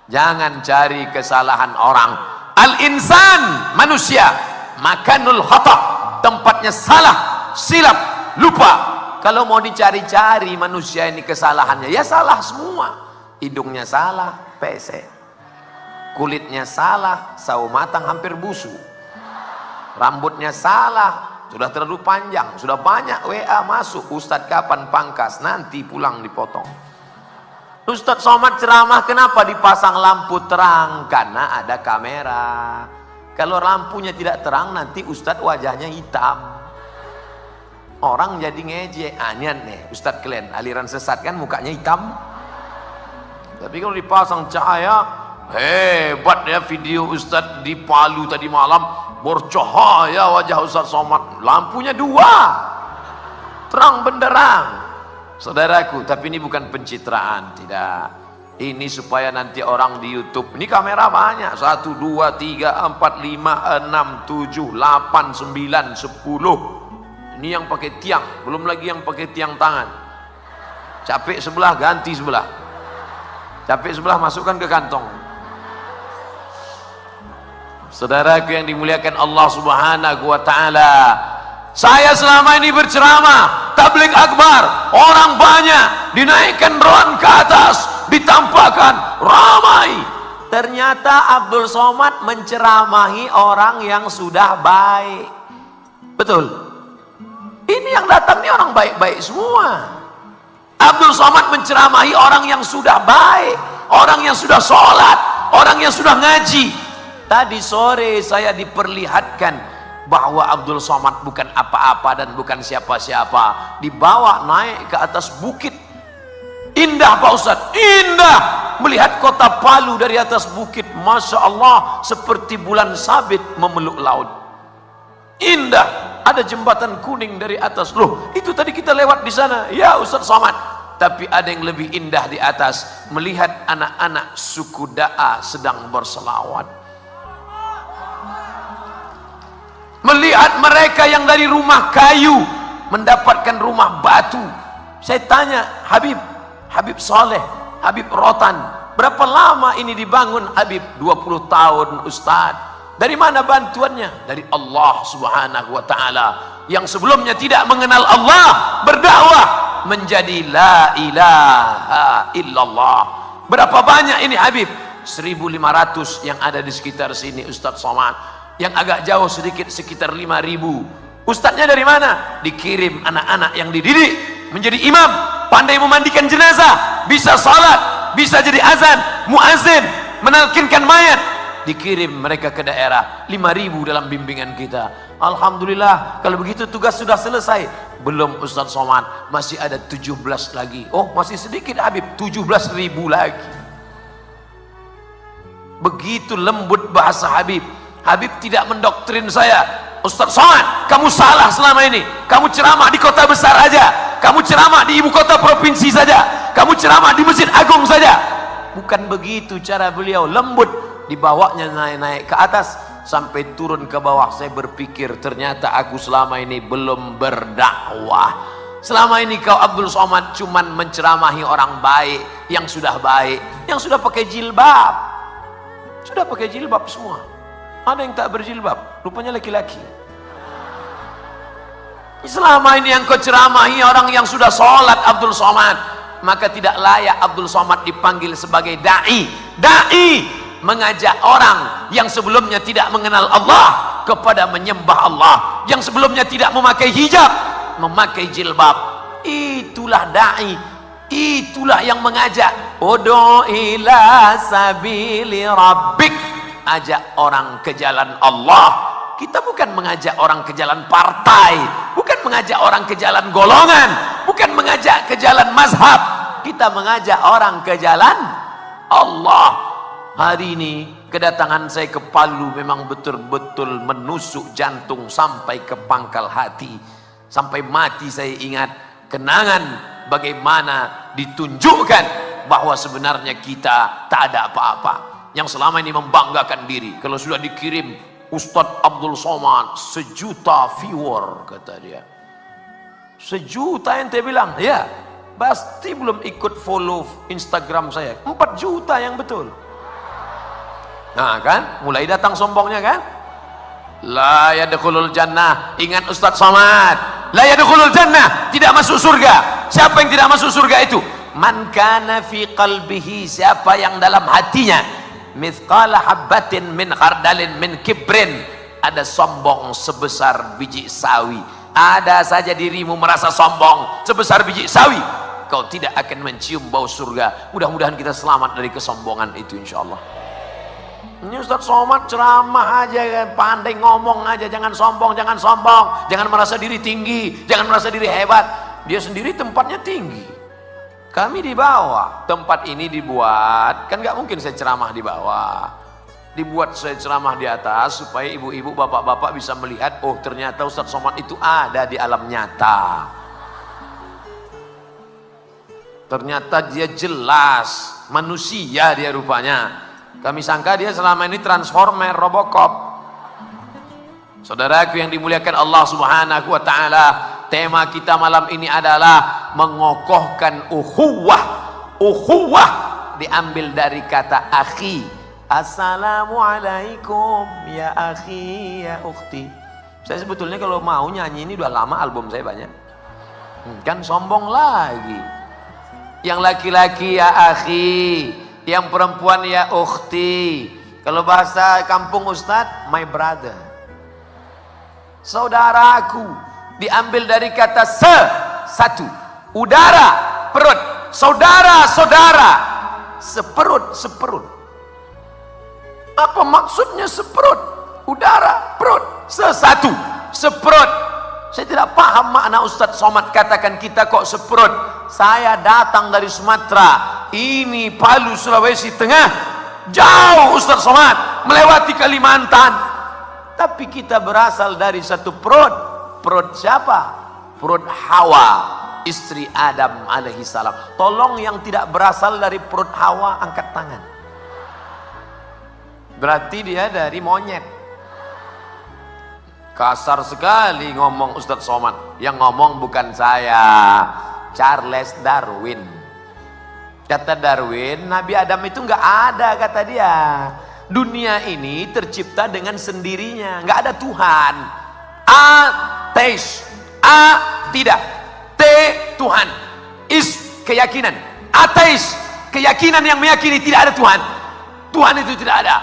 Jangan cari kesalahan orang. Al-insan, manusia, makanul khata', tempatnya salah, silap, lupa. Kalau mau dicari-cari manusia ini kesalahannya, ya salah semua. Hidungnya salah, pesek. Kulitnya salah, sawo matang hampir busuk. Rambutnya salah, sudah terlalu panjang, sudah banyak WA masuk. Ustadz kapan pangkas? Nanti pulang dipotong. Ustadz Somad ceramah, kenapa dipasang lampu terang? Karena ada kamera. Kalau lampunya tidak terang, nanti Ustadz wajahnya hitam. Orang jadi ngejek. Anian nih, Ustadz kalian aliran sesat kan mukanya hitam. Tapi kalau dipasang cahaya, hebat ya video Ustadz di Palu tadi malam, bercahaya wajah Ustadz Somad. Lampunya 2, terang benderang. Saudaraku, tapi ini bukan pencitraan, tidak. Ini supaya nanti orang di YouTube, ini kamera banyak, 1, 2, 3, 4, 5, 6, 7, 8, 9, 10. Ini yang pakai tiang, belum lagi yang pakai tiang tangan. Capek sebelah, ganti sebelah. Capek sebelah, masukkan ke kantong. Saudaraku yang dimuliakan Allah Subhanahu wa ta'ala, saya selama ini berceramah, tabligh akbar, orang banyak, dinaikkan drone ke atas, ditampakkan, ramai. Ternyata Abdul Somad menceramahi orang yang sudah baik. Betul? Ini yang datang ini orang baik-baik semua. Abdul Somad menceramahi orang yang sudah baik, orang yang sudah sholat, orang yang sudah ngaji. Tadi sore saya diperlihatkan bahwa Abdul Somad bukan apa-apa dan bukan siapa-siapa. Dibawa naik ke atas bukit. Indah Pak Ustadz, indah melihat kota Palu dari atas bukit. Masya Allah, seperti bulan sabit memeluk laut. Indah, ada jembatan kuning dari atas. Loh, itu tadi kita lewat di sana. Ya Ustadz Somad. Tapi ada yang lebih indah di atas, melihat anak-anak suku Da'a sedang berselawat. Melihat mereka yang dari rumah kayu mendapatkan rumah batu. Saya tanya, Habib Saleh, Habib Rotan, berapa lama ini dibangun Habib? 20 tahun Ustaz. Dari mana bantuannya? Dari Allah Subhanahu wa ta'ala. Yang sebelumnya tidak mengenal Allah, berdakwah menjadi la ilaha illallah. Berapa banyak ini Habib? 1.500 yang ada di sekitar sini Ustaz Somad. Yang agak jauh sedikit sekitar 5.000. Ustadznya dari mana? Dikirim anak-anak yang dididik menjadi imam, pandai memandikan jenazah, bisa salat, bisa jadi azan, muazin, menalkinkan mayat. Dikirim mereka ke daerah, 5.000 dalam bimbingan kita. Alhamdulillah, kalau begitu tugas sudah selesai. Belum Ustadz Somad, masih ada 17 lagi. Oh, masih sedikit Habib, 17.000 lagi. Begitu lembut bahasa Habib. Habib tidak mendoktrin saya. Ustadz Somad, kamu salah selama ini. Kamu ceramah di kota besar aja. Kamu ceramah di ibu kota provinsi saja. Kamu ceramah di Masjid Agung saja. Bukan begitu cara beliau. Lembut, dibawanya naik-naik ke atas sampai turun ke bawah. Saya berpikir ternyata aku selama ini belum berdakwah. Selama ini kau Abdul Somad cuman menceramahi orang baik, yang sudah baik, yang sudah pakai jilbab. Sudah pakai jilbab semua. Ada yang tak berjilbab, rupanya laki-laki. Selama ini yang kau ceramahi orang yang sudah sholat Abdul Somad, maka tidak layak Abdul Somad dipanggil sebagai da'i. Da'i mengajak orang yang sebelumnya tidak mengenal Allah kepada menyembah Allah, yang sebelumnya tidak memakai hijab, memakai jilbab. Itulah da'i, itulah yang mengajak. Ud'u ila sabili rabbik, ajak orang ke jalan Allah. Kita bukan mengajak orang ke jalan partai, bukan mengajak orang ke jalan golongan, bukan mengajak ke jalan mazhab. Kita mengajak orang ke jalan Allah. Hari ini kedatangan saya ke Palu memang betul-betul menusuk jantung sampai ke pangkal hati. Sampai mati saya ingat kenangan bagaimana ditunjukkan bahwa sebenarnya kita tak ada apa-apa. Yang selama ini membanggakan diri, kalau sudah dikirim Ustadz Abdul Somad 1 juta viewer, kata dia. 1 juta ente bilang? Ya, pasti belum ikut follow Instagram saya. 4 juta yang betul. Nah kan, mulai datang sombongnya kan. La yadkhulul jannah, ingat Ustaz Somad, la yadkhulul jannah, tidak masuk surga. Siapa yang tidak masuk surga itu? Man kana fi qalbihi, siapa yang dalam hatinya mithqala habbatin min khardalin min kibrin, ada sombong sebesar biji sawi. Ada saja dirimu merasa sombong sebesar biji sawi, kau tidak akan mencium bau surga. Mudah-mudahan kita selamat dari kesombongan itu insyaallah. Ini Ustaz Somad ceramah aja kan, pandai ngomong aja, jangan sombong, jangan sombong, jangan merasa diri tinggi, jangan merasa diri hebat. Dia sendiri tempatnya tinggi, kami di bawah. Tempat ini dibuat, kan nggak mungkin saya ceramah di bawah, dibuat saya ceramah di atas supaya ibu-ibu, bapak-bapak bisa melihat, oh ternyata Ustaz Somad itu ada di alam nyata. Ternyata dia jelas manusia, dia rupanya. Kami sangka dia selama ini transformer, Robocop. Saudaraku yang dimuliakan Allah Subhanahu wa taala, tema kita malam ini adalah mengokohkan ukhuwah. Ukhuwah diambil dari kata akhi. Assalamualaikum ya akhi ya ukhti. Saya sebetulnya kalau mau nyanyi ini udah lama, album saya banyak. Kan sombong lagi. Yang laki-laki ya akhi, yang perempuan ya ukhti. Kalau bahasa kampung Ustadz, my brother, saudaraku. Diambil dari kata satu, udara, perut, saudara, saudara, seperut, seperut. Apa maksudnya seperut? Udara, perut, sesatu, seperut. Saya tidak paham makna Ustadz Somad katakan kita kok seperut. Saya datang dari Sumatera, ini Palu, Sulawesi Tengah, jauh Ustadz Somad, melewati Kalimantan, tapi kita berasal dari satu perut. Perut siapa? Perut Hawa, istri Adam alaihi salam. Tolong yang tidak berasal dari perut Hawa angkat tangan. Berarti dia dari monyet. Kasar sekali ngomong Ustadz Somad. Yang ngomong bukan saya, Charles Darwin. Kata Darwin, Nabi Adam itu nggak ada, kata dia. Dunia ini tercipta dengan sendirinya, nggak ada Tuhan. Ateis, A tidak, T Tuhan, is keyakinan. Ateis, keyakinan yang meyakini tidak ada Tuhan. Tuhan itu tidak ada.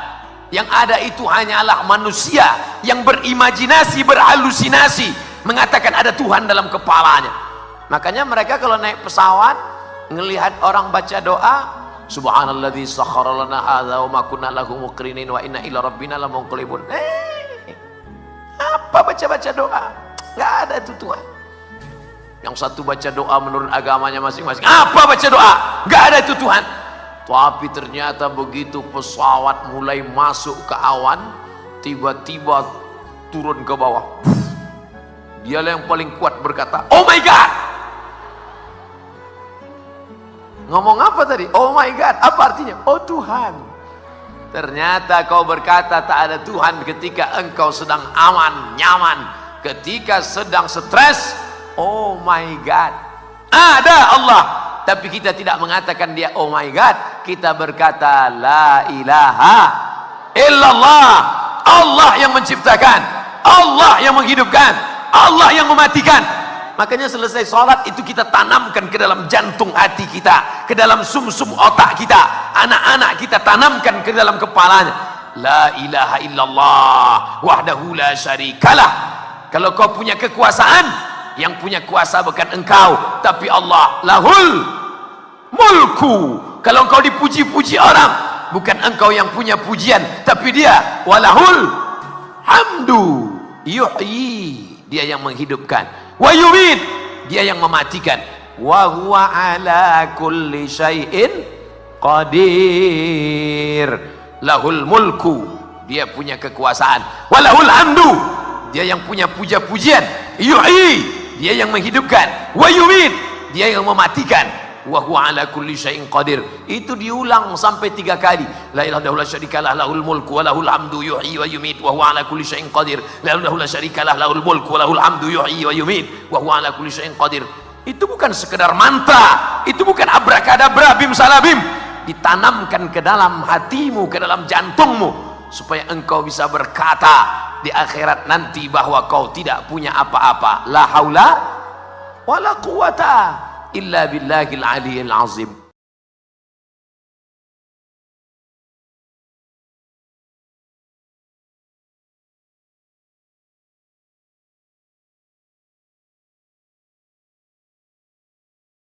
Yang ada itu hanyalah manusia yang berimajinasi, berhalusinasi, mengatakan ada Tuhan dalam kepalanya. Makanya mereka kalau naik pesawat, ngelihat orang baca doa, Subhanalladzi sakhkhara lana hadza wa ma kunna lahu muqrinin wa inna ila rabbina lamunqalibun. Apa baca-baca doa? Nggak ada itu Tuhan. Yang satu baca doa menurut agamanya masing-masing. Apa baca doa? Nggak ada itu Tuhan. Tapi ternyata begitu pesawat mulai masuk ke awan, tiba-tiba turun ke bawah. Dialah yang paling kuat berkata, oh my God. Ngomong apa tadi? Oh my God. Apa artinya? Oh Tuhan. Ternyata kau berkata tak ada Tuhan ketika engkau sedang aman, nyaman. Ketika sedang stres, oh my God. Ada Allah. Tapi kita tidak mengatakan dia oh my God. Kita berkata la ilaha illallah. Allah yang menciptakan, Allah yang menghidupkan, Allah yang mematikan. Makanya selesai sholat itu kita tanamkan ke dalam jantung hati kita, ke dalam sumsum otak kita. Anak-anak kita tanamkan ke dalam kepalanya. La ilaha illallah wahdahu la syarikalah. Kalau kau punya kekuasaan, yang punya kuasa bukan engkau, tapi Allah. Lahul mulku. Kalau engkau dipuji-puji orang, bukan engkau yang punya pujian, tapi dia. Walahul hamdu. Yuhyi, dia yang menghidupkan. Wa yumit, dia yang mematikan. Wa huwa ala kulli syai'in qadir. Lahul mulku, dia punya kekuasaan. Walahul hamdu, dia yang punya puja-pujian. Yuhyi, dia yang menghidupkan. Wa yumit, dia yang mematikan. Wa huwa ala kulli syai'in qadir. Itu diulang sampai 3 kali. La ilaha illallah syarikalah lahul mulku wa lahul hamdu yuhyi wa yumit wa huwa ala kulli syai'in qadir. La ilaha illallah syarikalah lahul mulku wa lahul hamdu yuhyi wa yumit wa huwa ala kulli syai'in qadir. Itu bukan sekedar mantra, itu bukan abrakadabra bim salabim. ditanamkan ke dalam hatimu, ke dalam jantungmu, supaya engkau bisa berkata di akhirat nanti bahwa kau tidak punya apa-apa. La haula wala quwata illa billahil aliyil azim.